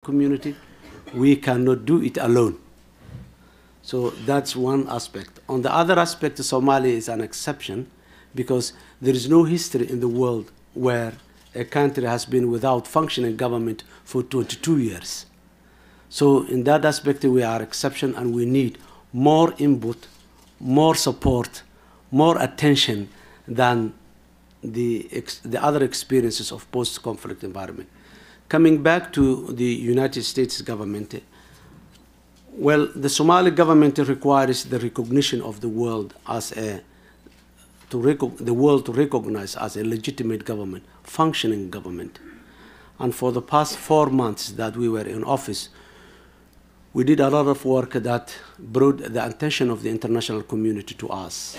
community. We cannot do it alone. So that's one aspect. On the other aspect, Somalia is an exception because there is no history in the world where a country has been without functioning government for 22 years. So in that aspect, we are exception, and we need more input, more support, more attention than the other experiences of post-conflict environment. Coming back to the United States government, well, the Somali government requires the recognition of the world as the world to recognize as a legitimate government, functioning government. And for the past 4 months that we were in office, we did a lot of work that brought the attention of the international community to us.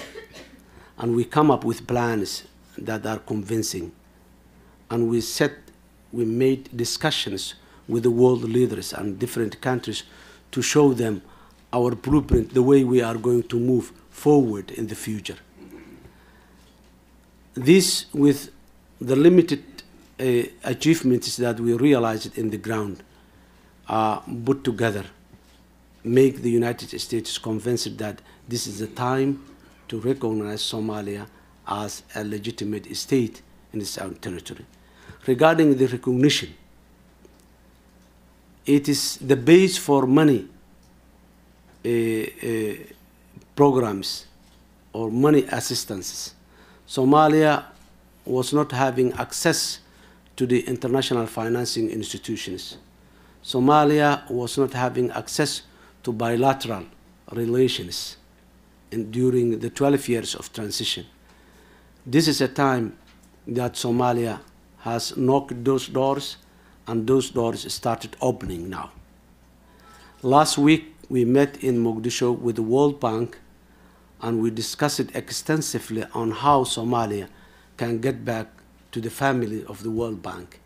And we come up with plans that are convincing. And we made discussions with the world leaders and different countries to show them our blueprint, the way we are going to move forward in the future. This, with the limited achievements that we realized in the ground, put together, make the United States convinced that this is the time to recognize Somalia as a legitimate state in its own territory. Regarding the recognition, it is the base for many programs or money assistances. Somalia was not having access to the international financing institutions. Somalia was not having access to bilateral relations during the 12 years of transition. This is a time that Somalia has knocked those doors, and those doors started opening now. Last week, we met in Mogadishu with the World Bank, and we discussed extensively on how Somalia can get back to the family of the World Bank.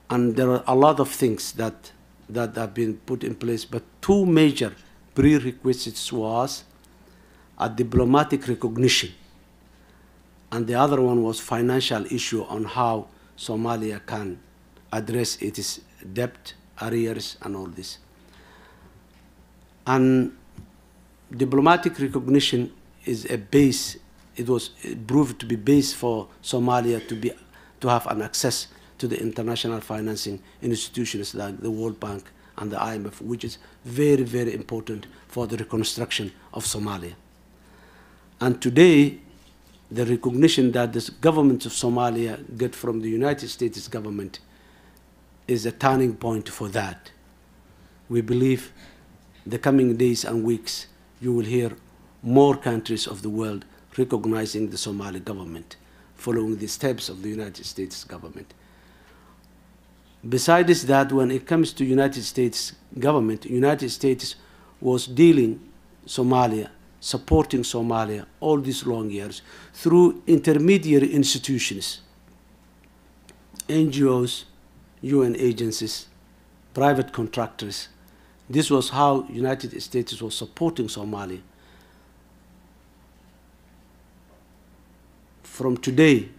And there are a lot of things that have been put in place, but two major prerequisites was a diplomatic recognition, and the other one was financial issue on how Somalia can address its debt, arrears, and all this. And diplomatic recognition is a base. It was proved to be base for Somalia to have an access to the international financing institutions like the World Bank and the IMF, which is very, very important for the reconstruction of Somalia. And today, the recognition that the government of Somalia get from the United States government is a turning point for that. We believe the coming days and weeks, you will hear more countries of the world recognizing the Somali government, following the steps of the United States government. Besides that, when it comes to United States government, United States was dealing Somalia, supporting Somalia all these long years through intermediary institutions, NGOs, UN agencies, private contractors. This was how United States was supporting Somalia. From today,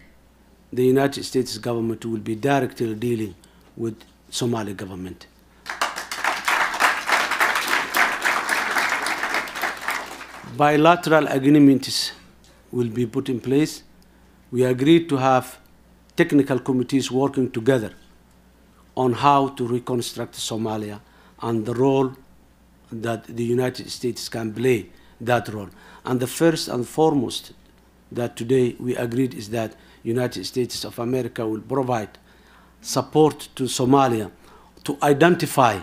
the United States government will be directly dealing with Somali government. Bilateral agreements will be put in place. We agreed to have technical committees working together on how to reconstruct Somalia and the role that the United States can play that role. And the first and foremost that today we agreed is that United States of America will provide support to Somalia to identify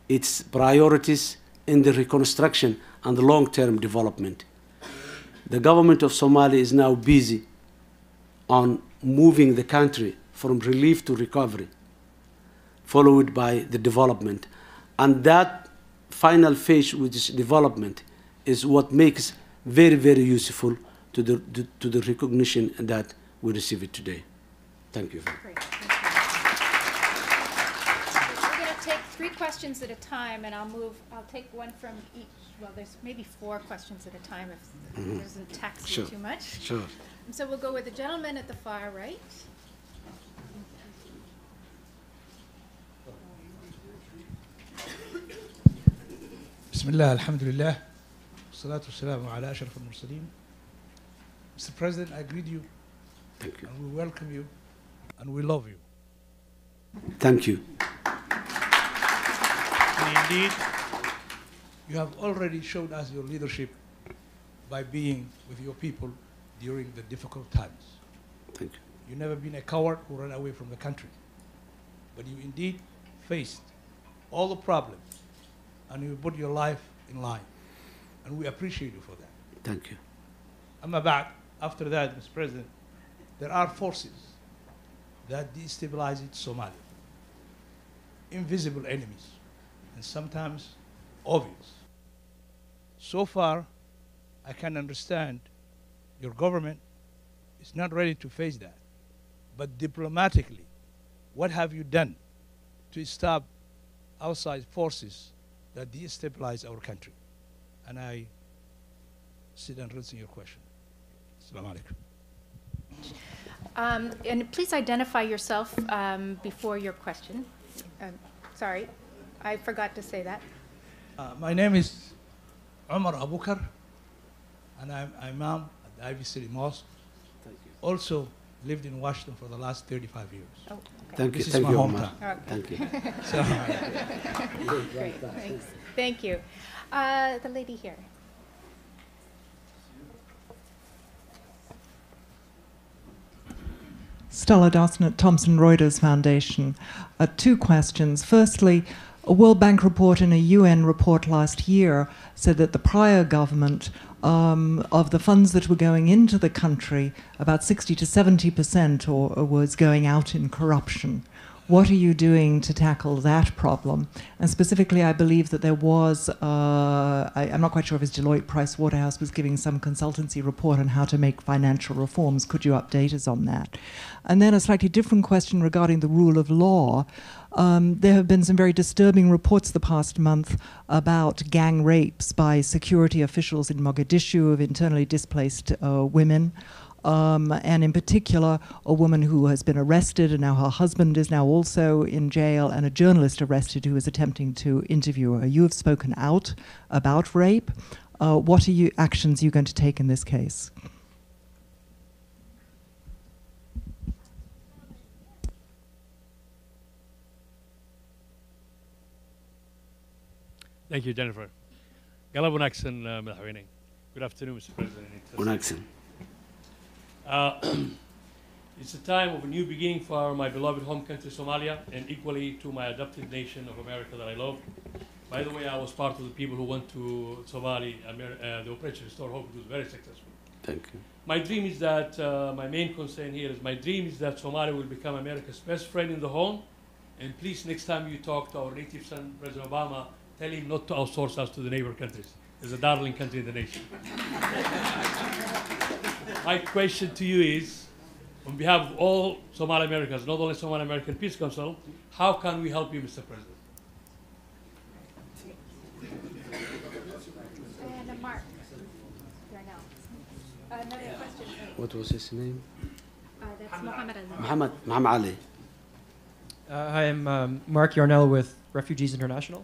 its priorities in the reconstruction and the long-term development. The government of Somalia is now busy on moving the country from relief to recovery, followed by the development. And that final phase, which is development, is what makes very, very useful to the recognition that we receive it today. Thank you. Great. Thank you. We're going to take 3 questions at a time, and I'll take one from each. Well, there's maybe 4 questions at a time if it doesn't tax you too much. Sure. And so we'll go with the gentleman at the far right. Bismillah, alhamdulillah, salatu wassalamu ala ashraf al-mursaleen. Mr. President, I greet you. Thank you. And we welcome you, and we love you. Thank you. And indeed, you have already showed us your leadership by being with your people during the difficult times. Thank you. You've never been a coward who ran away from the country, but you indeed faced all the problems, and you put your life in line, and we appreciate you for that. Thank you. After that, Mr. President, there are forces that destabilize Somalia, invisible enemies, and sometimes obvious. So far, I can understand your government is not ready to face that. But diplomatically, what have you done to stop outside forces that destabilize our country? And I sit and listen to your question. Assalamu alaikum. And please identify yourself before your question. Sorry, I forgot to say that. My name is Umar Abukar, and I'm Imam at the Ivy City Mosque. Thank you. Also lived in Washington for the last 35 years. Oh, okay. Thank you. This is Thank my you, hometown. Omar. Thank you. Great, thanks. Thank you. The lady here. Stella Dawson at Thomson Reuters Foundation. Two questions. Firstly, a World Bank report and a UN report last year said that the prior government, of the funds that were going into the country, about 60 to 70% was going out in corruption. What are you doing to tackle that problem? And specifically, I believe that there was, I'm not quite sure if it's Deloitte Price Waterhouse was giving some consultancy report on how to make financial reforms. Could you update us on that? And then a slightly different question regarding the rule of law. There have been some very disturbing reports the past month about gang rapes by security officials in Mogadishu of internally displaced women. And in particular, a woman who has been arrested, and now her husband is now also in jail, and a journalist arrested who is attempting to interview her. You have spoken out about rape. What are actions you're going to take in this case? Thank you, Jennifer. Galab wanaagsan, Madaxweyne. Good afternoon, Mr. President. Wanaagsan. It's a time of a new beginning for my beloved home country, Somalia, and equally to my adopted nation of America that I love. By the way, I was part of the people who went to Somali, the Operation Restore Hope. It was very successful. Thank you. My dream is that, my main concern here is, my dream is that Somalia will become America's best friend in the home. And please, next time you talk to our native son, President Obama, tell him not to outsource us to the neighbor countries. It's a darling country in the nation. My question to you is, on behalf of all Somali Americans, not only Somali American Peace Council, how can we help you, Mr. President? And Mark. There now. Another question. What was his name? That's Muhammad Ali. Muhammad Ali. Hi, I'm Mark Yarnell with Refugees International.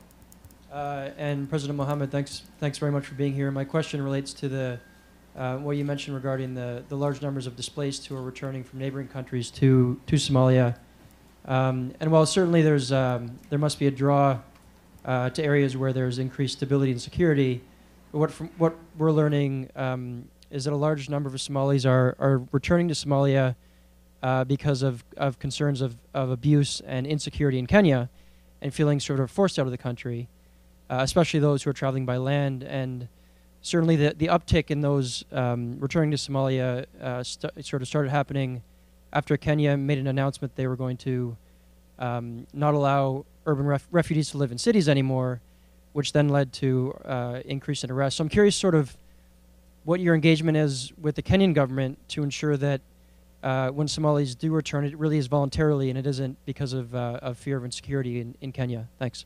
And President Mohammed, thanks very much for being here. My question relates to the what you mentioned regarding the large numbers of displaced who are returning from neighboring countries to Somalia. And while certainly there must be a draw to areas where there's increased stability and security, what we're learning is that a large number of Somalis are returning to Somalia because of concerns of abuse and insecurity in Kenya, and feeling sort of forced out of the country, especially those who are traveling by land. And certainly the uptick in those returning to Somalia sort of started happening after Kenya made an announcement they were going to not allow urban refugees to live in cities anymore, which then led to increase in arrests. So I'm curious sort of what your engagement is with the Kenyan government to ensure that when Somalis do return, it really is voluntarily and it isn't because of fear of insecurity in Kenya. Thanks.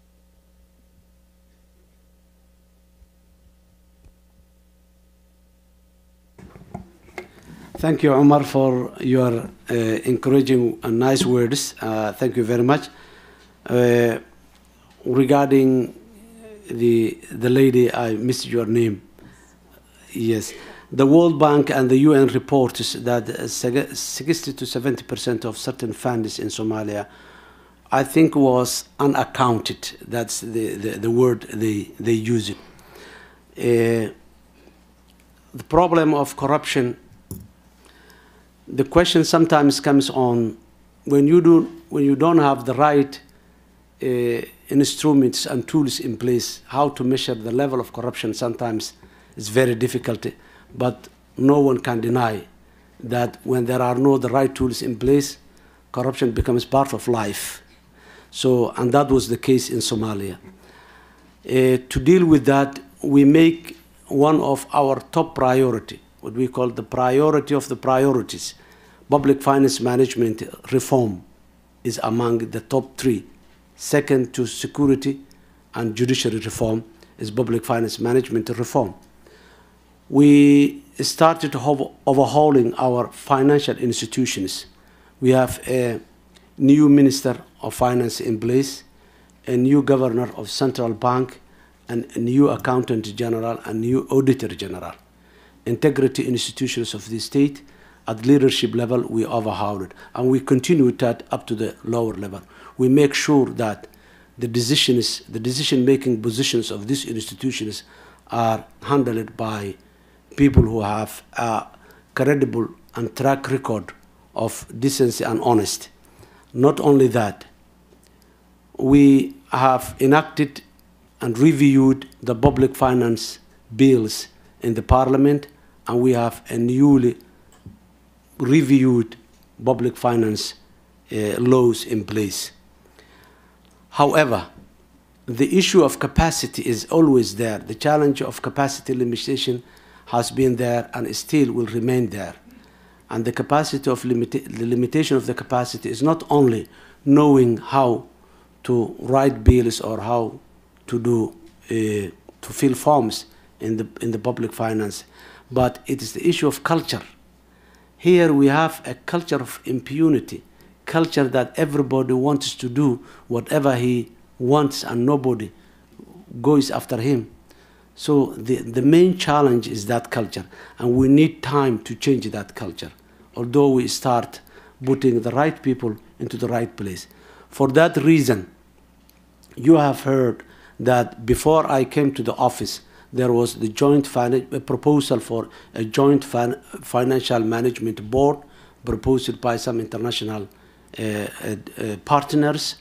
Thank you, Omar, for your encouraging and nice words. Thank you very much. Regarding the lady, I missed your name. Yes. The World Bank and the UN reports that 60 to 70% of certain funds in Somalia, I think, was unaccounted. That's the word they use it. The problem of corruption, the question sometimes comes on when you don't have the right instruments and tools in place, how to measure the level of corruption sometimes is very difficult. But no one can deny that when there are no the right tools in place, corruption becomes part of life. So, and that was the case in Somalia. To deal with that, we make one of our top priority, what we call the priority of the priorities. Public finance management reform is among the top 3. Second to security and judiciary reform is public finance management reform. We started overhauling our financial institutions. We have a new Minister of Finance in place, a new Governor of Central Bank, and a new Accountant General and new Auditor General. Integrity institutions of the state, at leadership level, we overhauled, and we continue that up to the lower level. We make sure that the decision-making positions of these institutions are handled by people who have a credible and track record of decency and honesty. Not only that, we have enacted and reviewed the public finance bills in the parliament, and we have a newly reviewed public finance laws in place. However, the issue of capacity is always there. The challenge of capacity limitation has been there and still will remain there. And the capacity of the limitation of the capacity is not only knowing how to write bills or how to do to fill forms in the public finance, but it is the issue of culture. Here we have a culture of impunity, culture that everybody wants to do whatever he wants and nobody goes after him. So the main challenge is that culture, and we need time to change that culture, although we start putting the right people into the right place. For that reason, you have heard that before I came to the office, there was the proposal for a joint financial management board proposed by some international partners,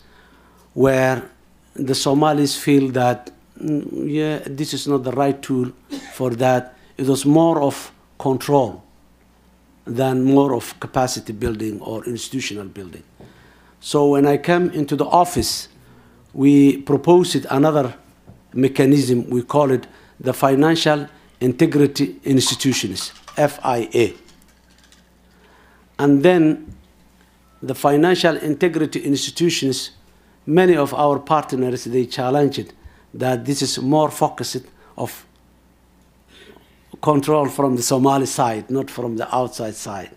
where the Somalis feel that, yeah, this is not the right tool for that. It was more of control than more of capacity building or institutional building. So when I came into the office, we proposed another mechanism. We call it the Financial Integrity Institutions, FIA. And then the financial integrity institutions, many of our partners, they challenged that this is more focused of control from the Somali side, not from the outside side.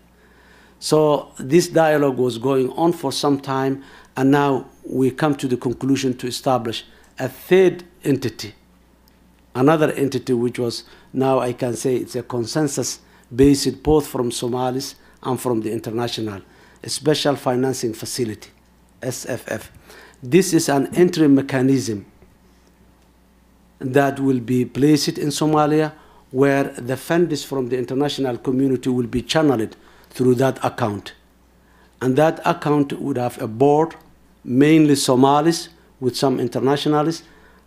So this dialogue was going on for some time, and now we come to the conclusion to establish a third entity, another entity which was, now I can say it's a consensus based both from Somalis and from the international, a special financing facility, SFF. This is an entry mechanism that will be placed in Somalia, where the funds from the international community will be channeled through that account. And that account would have a board, mainly Somalis with some internationalists,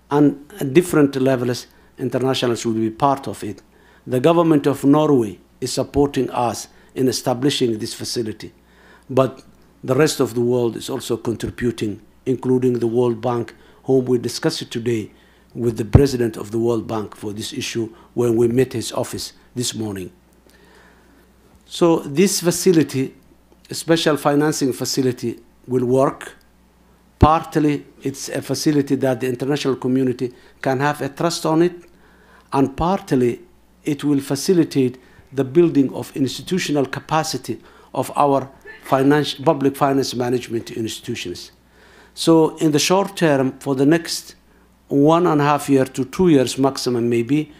and at different levels, internationals will be part of it. The government of Norway is supporting us in establishing this facility, but the rest of the world is also contributing, including the World Bank, whom we discussed today with the president of the World Bank for this issue when we met his office this morning. So this facility, a special financing facility, will work. Partly it's a facility that the international community can have a trust on it, and partly it will facilitate the building of institutional capacity of our public finance management institutions. So in the short term, for the next 1.5 years to 2 years maximum maybe,